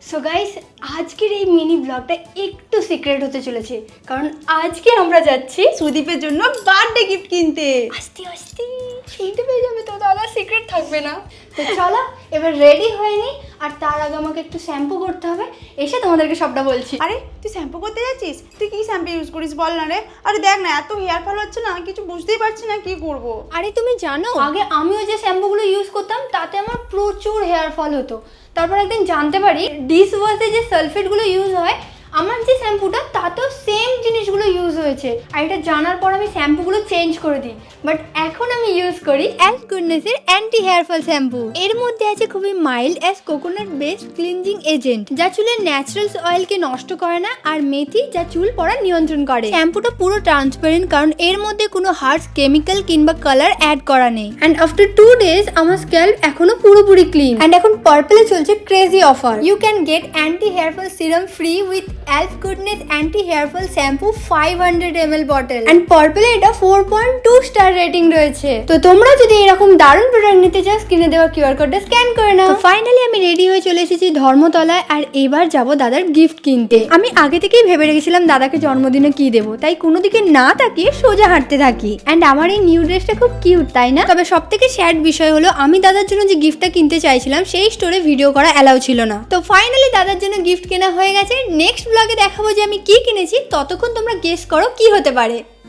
So guys, আজকের এই mini ব্লগটা একটু সিক্রেট হতে চলেছে, কারণ আজকে আমরা যাচ্ছি সুদীপের জন্য বার্থডে গিফট কিনতে। আস্তে আস্তে শুনতে পেয়ে যাবে তো, তাহলে সিক্রেট থাকবে না। তো চলো এবার রেডি হয়ে নি, আর তার আগে আমাকে একটু শ্যাম্পু করতে হবে, এসে তোমাদেরকে সবটা বলছি। আরে তুই শ্যাম্পু করতে যাচ্ছিস? তুই কি শ্যাম্পু ইউজ করিস বল না রে। আরে দেখ না, এত হেয়ার ফল হচ্ছে না, কিছু বুঝতেই পারছি না কি করব। আরে তুমি জানো, আগে আমিও যে শ্যাম্পুগুলো ইউজ করতাম তাতে আমার প্রচুর হেয়ার ফল হতো। তারপর একদিন জানতে পারি ডিশ ওয়াশে যে সালফেটগুলো ইউজ হয়, আমার যে শ্যাম্পুটা তাতেও সেম জিনিসগুলো ইউজ হয়েছে। আর এটা জানার পর আমি শ্যাম্পুগুলো চেঞ্জ করে দিই, বাট এখন আমি ইউজ করি অ্যাজ গুডনেসের অ্যান্টি হেয়ার ফল শ্যাম্পু। এর মধ্যে আছে খুবই মাইল্ড অ্যাজ কোকোনাট বেসড ক্লিনজিং এজেন্ট, যা চুলের ন্যাচারাল অয়েলকে নষ্ট করে না, আর মেথি যা চুল পড়া নিয়ন্ত্রণ করে। শ্যাম্পুটা পুরো ট্রান্সপারেন্ট, কারণ এর মধ্যে কোনো হার্শ কেমিক্যাল কিংবা কালার অ্যাড করা নেই। অ্যান্ড আফটার 2 days আমার স্ক্যাল্প এখনো পুরোপুরি ক্লিন। অ্যান্ড এখন পার্পলে চলছে crazy offer. You can get anti hair fall serum free with Elf goodness anti hair fall shampoo 500 ml bottle. And পার্পলে এটা 4.2 স্টার রেটিং রয়েছে। তো তোমরা যদি এরকম দারুণ প্রোডাক্ট নিতে চাও, স্ক্রিনে দেওয়া কিউআর কোডটা স্ক্যান করে নাও। তো ফাইনালি আমি রেডি হয়ে চলে এসেছি ধর্মতলায়, আর এবার যাব দাদার গিফট কিনতে। আমি আগে থেকেই ভেবে রেখেছিলাম দাদাকে জন্মদিনে কি দেবো, তাই কোনো দিকে না তাকিয়ে সোজা হাঁটতে থাকি। অ্যান্ড আমার এই নিউ ড্রেসটা খুব কিউট, তাই না? তবে সব থেকে স্যাড বিষয় হলো, আমি দাদার জন্য যে গিফটটা কিনতে চাইছিলাম সেই স্টোরে ভিডিও করা অ্যালাউ ছিল না। তো ফাইনালি দাদার জন্য গিফট কেনা হয়ে গেছে। নেক্সট ব্লগে দেখাবো যে আমি কি কিনেছি, ততক্ষণ তোমরা গেস করো কি হতে পারে।